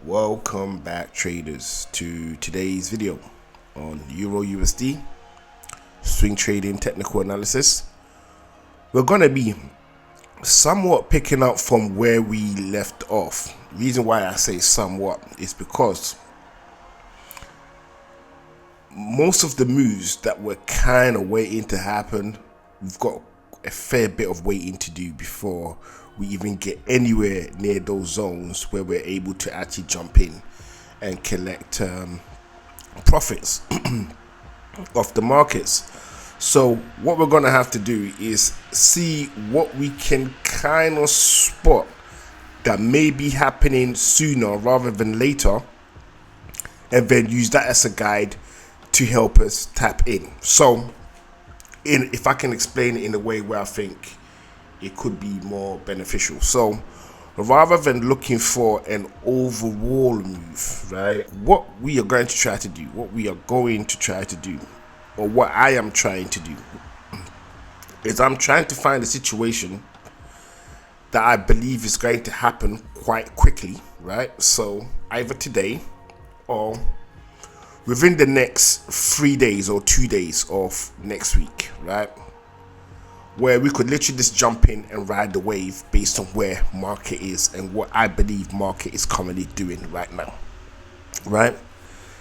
Welcome back, traders, to today's video on EURUSD swing trading technical analysis. We're going to be somewhat picking up from where we left off. Reason why I say somewhat is because most of the moves that we're kind of waiting to happen, we've got a fair bit of waiting to do before we even get anywhere near those zones where we're able to actually jump in and collect profits of the markets. So what we're going to have to do is see what we can kind of spot that may be happening sooner rather than later, and then use that as a guide to help us tap in. So if I can explain it in a way where I think it could be more beneficial. So rather than looking for an overall move, right, what we are going to try to do, or what I am trying to do, is I'm trying to find a situation that I believe is going to happen quite quickly, right? So either today or within the next 3 days or 2 days of next week, right? Where we could literally just jump in and ride the wave based on where market is and what I believe market is currently doing right now, right?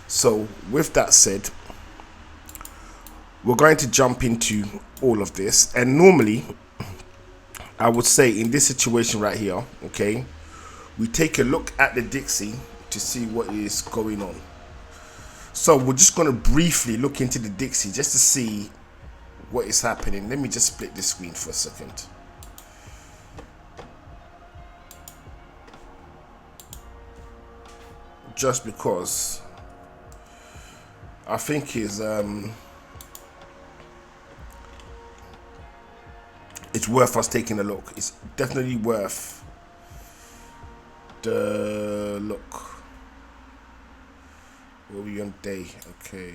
So with that said, we're going to jump into all of this, and normally I would say in this situation right here, okay, we take a look at the DXY to see what is going on. So we're just going to briefly look into the DXY just to see what is happening. Let me just split the screen for a second. Just because I think it's worth us taking a look. It's definitely worth the look. What are we on day? Okay.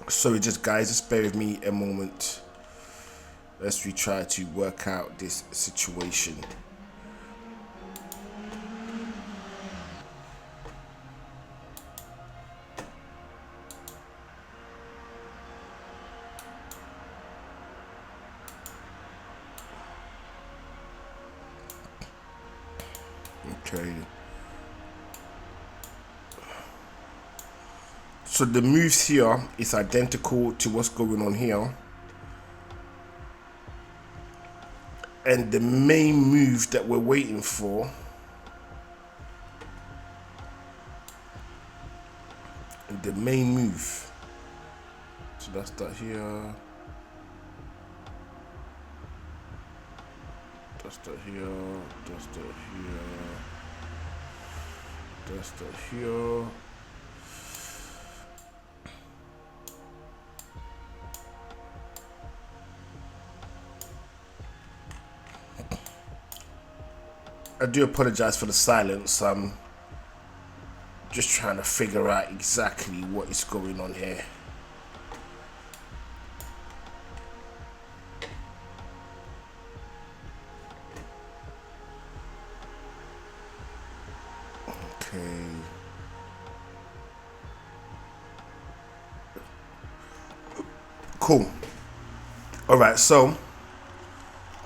Sorry, guys, bear with me a moment as we try to work out this situation. Okay. So the moves here is identical to what's going on here. And the main move that we're waiting for, so that's that here. That's that here. That's that here. That's that here. I do apologize for the silence. I'm just trying to figure out exactly what is going on here. Okay. Cool. All right, so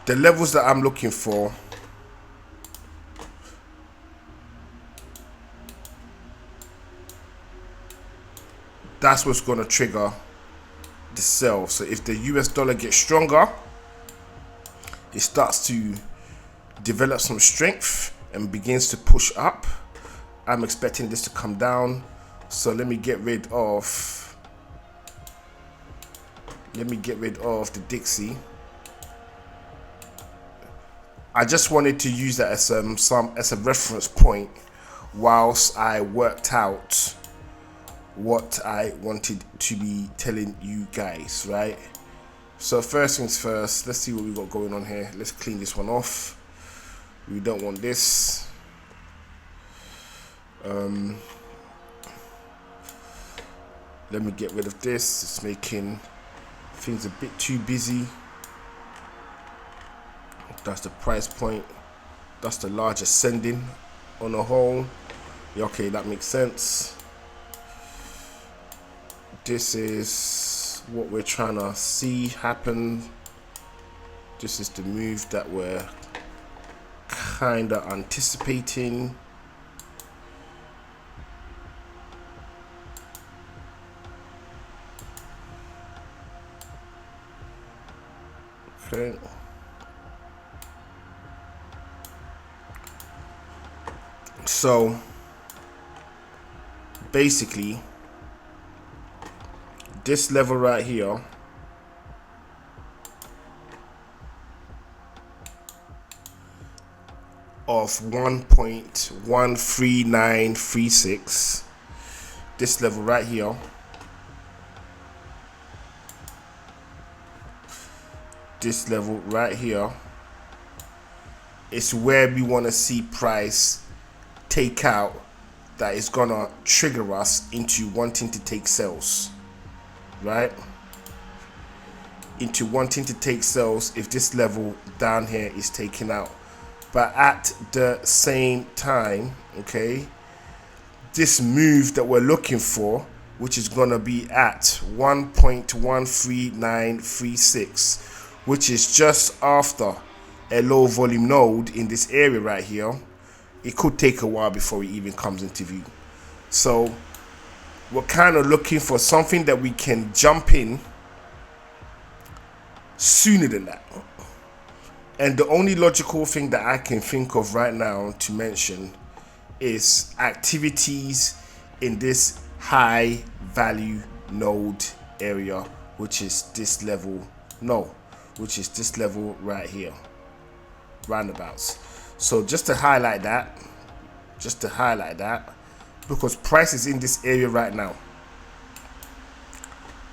the levels that I'm looking for, that's what's going to trigger the sell. So if the US dollar gets stronger, it starts to develop some strength and begins to push up. I'm expecting this to come down. So let me get rid of the DXY. I just wanted to use that as a reference point whilst I worked out what I wanted to be telling you guys, right? So first things first, let's see what we got going on here. Let's clean this one off. We don't want this. Let me get rid of this. It's making things a bit too busy. That's the price point. That's the large ascending on a whole. Yeah, okay, that makes sense. This is what we're trying to see happen. This is the move that we're kind of anticipating. Okay. So basically this level right here of 1.13936, this level right here, this level right here is where we want to see price take out, that is gonna trigger us into wanting to take sales, right? Into wanting to take sales if this level down here is taken out. But at the same time, okay, this move that we're looking for, which is gonna be at 1.13936, which is just after a low volume node in this area right here, it could take a while before it even comes into view. So we're kind of looking for something that we can jump in sooner than that. And the only logical thing that I can think of right now to mention is activities in this high value node area, which is this level, which is this level right here, roundabouts. So just to highlight that, because price is in this area right now,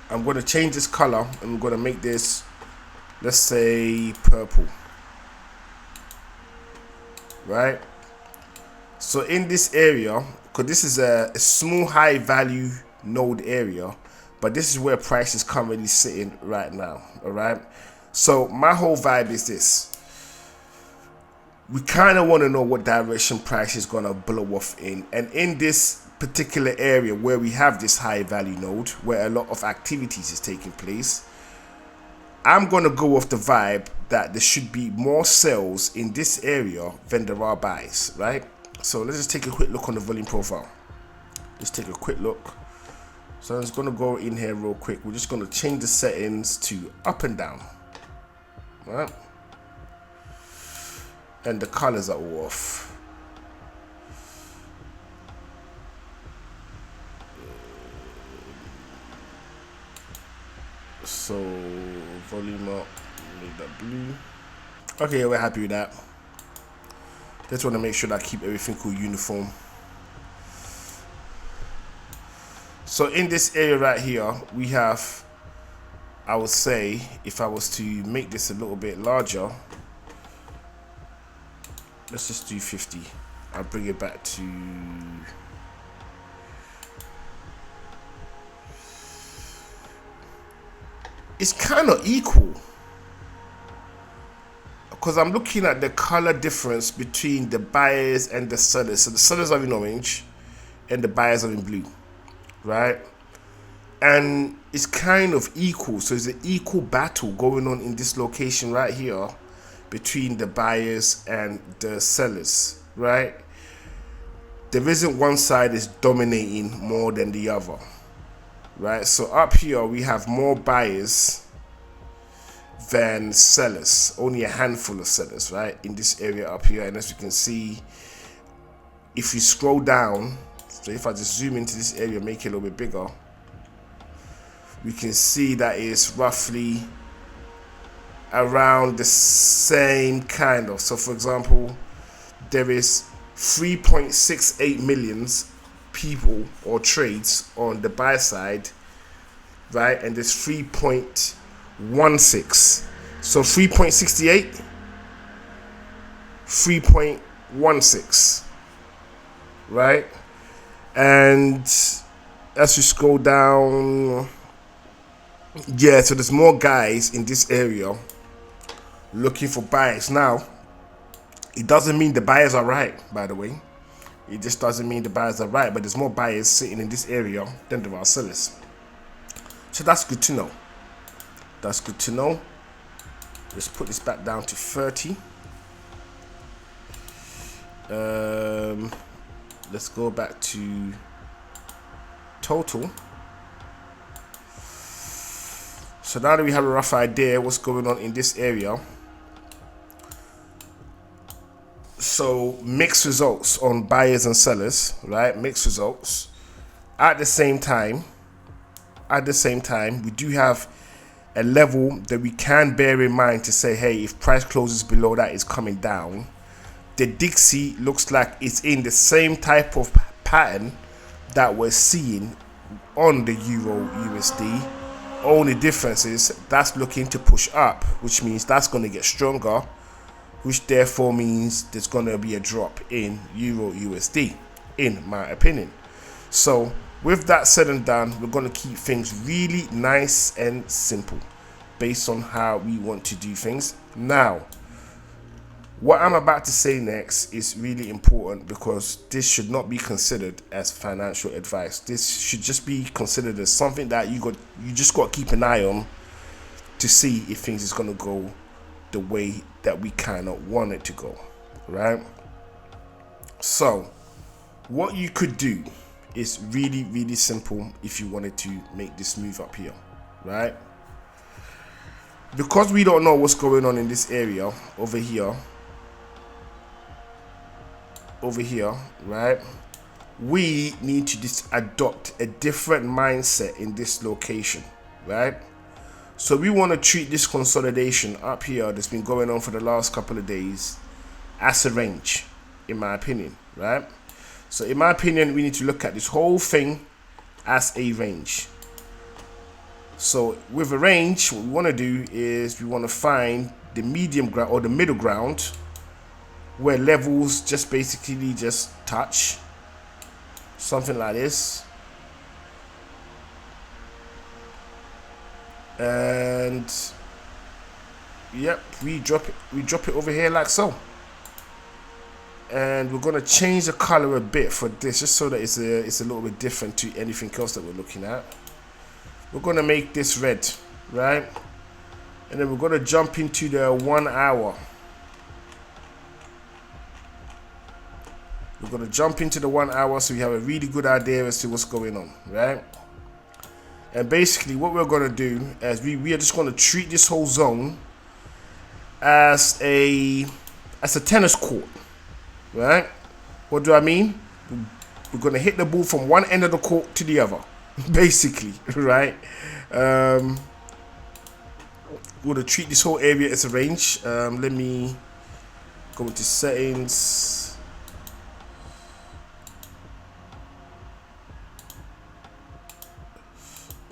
I'm going to change this color and I'm going to make this, let's say, purple, right? So in this area, because this is a small high value node area, but this is where price is currently sitting right now, all right? So my whole vibe is this: we kind of want to know what direction price is going to blow off in. And in this particular area where we have this high value node, where a lot of activities is taking place, I'm going to go off the vibe that there should be more sales in this area than there are buys, right? So let's just take a quick look on the volume profile. Let's take a quick look. So I'm just going to go in here real quick. We're just going to change the settings to up and down, right? And the colors are all off. So volume up, make that blue. Okay, we're happy with that. Just want to make sure that I keep everything cool, uniform. So in this area right here, we have, I would say, if I was to make this a little bit larger, let's just do 50. I'll bring it back to, it's kind of equal, because I'm looking at the color difference between the buyers and the sellers. So the sellers are in orange and the buyers are in blue, right? And it's kind of equal. So it's an equal battle going on in this location right here between the buyers and the sellers, right? There isn't one side is dominating more than the other, right? So up here we have more buyers than sellers, only a handful of sellers, right, in this area up here. And as you can see, if you scroll down, so if I just zoom into this area, make it a little bit bigger, we can see that it's roughly around the same kind of. So for example, there is 3.68 millions people or trades on the buy side, right? And there's 3.16. So 3.68, 3.16, right? And as you scroll down, yeah, so there's more guys in this area looking for buys. Now, It doesn't mean the buyers are right, by the way. It just doesn't mean the buyers are right, but there's more buyers sitting in this area than there are sellers. So that's good to know. That's good to know. Let's put this back down to 30. Let's go back to total. So now that we have a rough idea what's going on in this area, so mixed results on buyers and sellers, right? Mixed results. At the same time, we do have a level that we can bear in mind to say, hey, if price closes below that, it's coming down. The DXY looks like it's in the same type of pattern that we're seeing on the EURUSD. Only difference is that's looking to push up, which means that's going to get stronger, which therefore means there's going to be a drop in EURUSD, in my opinion. So with that said and done, we're going to keep things really nice and simple based on how we want to do things. Now, what I'm about to say next is really important because this should not be considered as financial advice. This should just be considered as something that you just got to keep an eye on to see if things is going to go the way that we kind of want it to go, right? So what you could do is really, really simple if you wanted to make this move up here, right? Because we don't know what's going on in this area over here, right? We need to just adopt a different mindset in this location, right? So we want to treat this consolidation up here that's been going on for the last couple of days as a range, in my opinion, right? So in my opinion, we need to look at this whole thing as a range. So with a range, what we want to do is we want to find the medium ground or the middle ground where levels just basically just touch, something like this, and yep, we drop it over here like so. And we're going to change the color a bit for this just so that it's a little bit different to anything else that we're looking at. We're going to make this red, right? And then we're going to jump into the 1 hour. We're going to jump into the 1 hour so we have a really good idea as to what's going on, right? And basically what we're going to do is we are just going to treat this whole zone as a tennis court, right? What do I mean? We're going to hit the ball from one end of the court to the other, basically, right? We're going to treat this whole area as a range. Let me go into settings.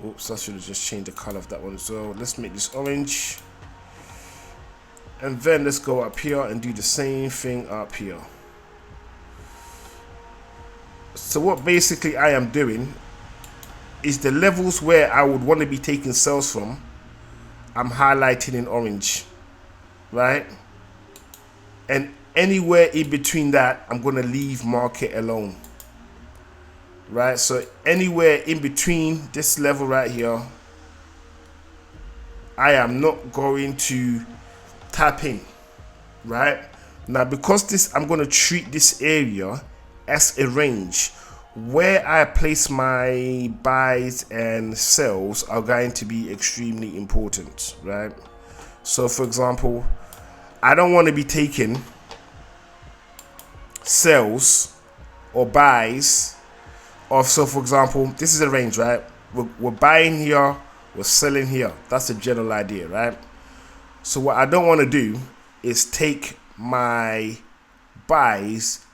Oops, I should have just changed the color of that one as well. Let's make this orange. And then let's go up here and do the same thing up here. So what basically I am doing is the levels where I would want to be taking sales from, I'm highlighting in orange, right? And anywhere in between that, I'm going to leave market alone. Right, so anywhere in between this level right here, I am not going to tap in, right? Now, because this, I'm going to treat this area as a range. Where I place my buys and sells are going to be extremely important, right? So, for example, I don't want to be taking sells or buys. So for example, this is a range, right? We're buying here, we're selling here. That's the general idea, right? So what I don't want to do is take my buys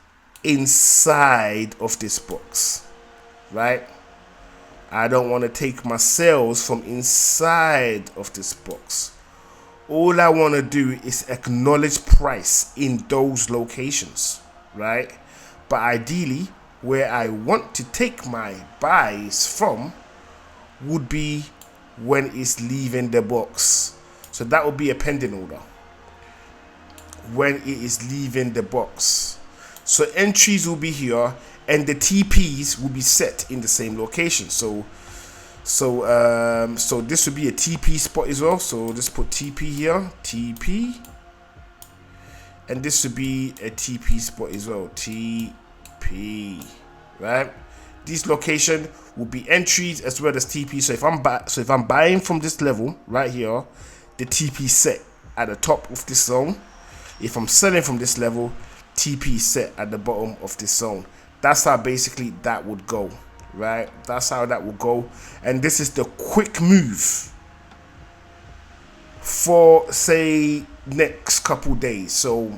inside of this box, right? I don't want to take my sales from inside of this box. All I want to do is acknowledge price in those locations, right? But ideally, where I want to take my buys from would be when it's leaving the box. So that would be a pending order. when it is leaving the box. So entries will be here, and the TPs will be set in the same location. So this will be a TP spot as well. So just put TP here, TP, and this would be a TP spot as well, TP, right? This location will be entries as well as TP. So if I'm buying from this level right here, the TP set at the top of this zone. If I'm selling from this level, TP set at the bottom of this zone. That's how basically that would go, right? That's how that will go. And this is the quick move for, say, next couple days. So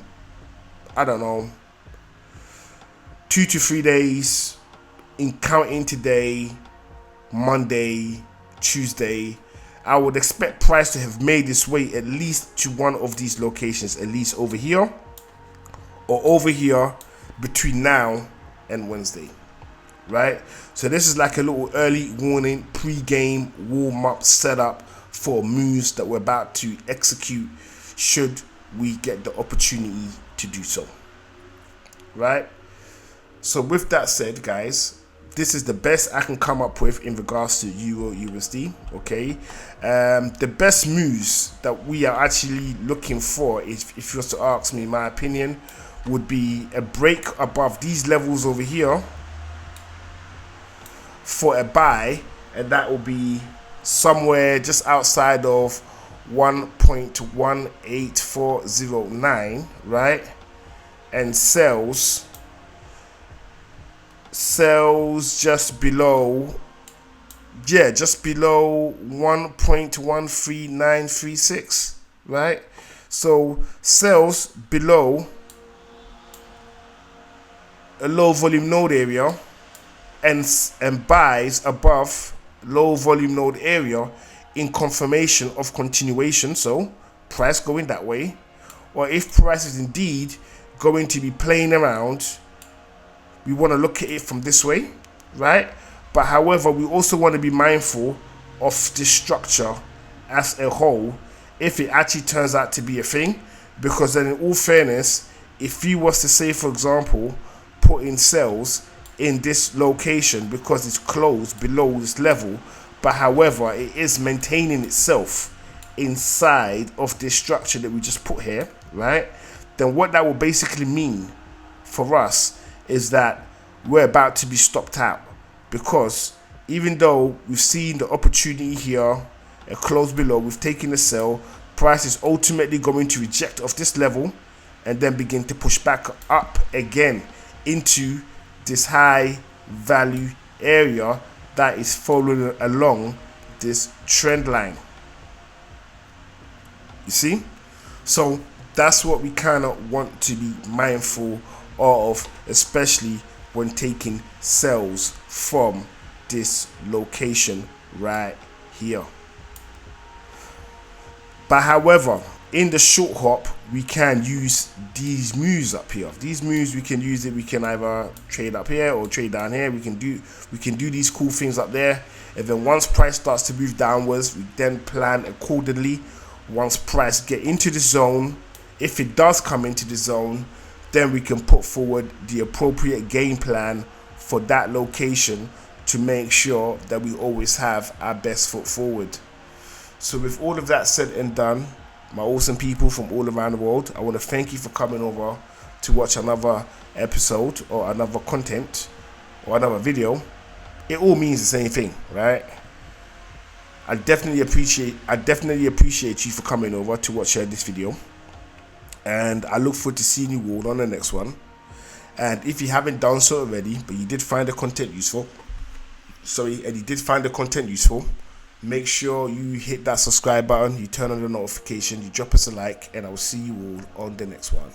I don't know, 2 to 3 days in counting today, Monday, Tuesday. I would expect price to have made its way at least to one of these locations, at least over here or over here between now and Wednesday, right? So this is like a little early warning, pre-game warm-up setup for moves that we're about to execute should we get the opportunity to do so, right? So with that said, guys, this is the best I can come up with in regards to EURUSD, okay? The best moves that we are actually looking for, if you was to ask me my opinion, would be a break above these levels over here for a buy, and that will be somewhere just outside of 1.18409, right? And sells just below, just below 1.13936, right? So sells below a low volume node area and buys above low volume node area in confirmation of continuation. So price going that way, or if price is indeed going to be playing around, we want to look at it from this way, right? But however, we also want to be mindful of the structure as a whole if it actually turns out to be a thing, because then in all fairness, if you was to say, for example, put in sales in this location because it's closed below this level, but however it is maintaining itself inside of this structure that we just put here, right? Then what that will basically mean for us is that we're about to be stopped out, because even though we've seen the opportunity here, a close below, we've taken a sell, price is ultimately going to reject off this level and then begin to push back up again into this high value area that is following along this trend line. You see? So that's what we kind of want to be mindful of, especially when taking sells from this location right here. But however, in the short hop, we can use these moves up here. These moves, we can use it. We can either trade up here or trade down here. We can do these cool things up there. And then once price starts to move downwards, we then plan accordingly. Once price get into the zone, if it does come into the zone, then we can put forward the appropriate game plan for that location to make sure that we always have our best foot forward. So with all of that said and done, my awesome people from all around the world, I want to thank you for coming over to watch another episode or another content or another video. It all means the same thing, right? I definitely appreciate you for coming over to watch this video, and I look forward to seeing you all on the next one. And if you haven't done so already, but you did find the content useful, make sure you hit that subscribe button, you turn on the notification, you drop us a like, and I will see you all on the next one.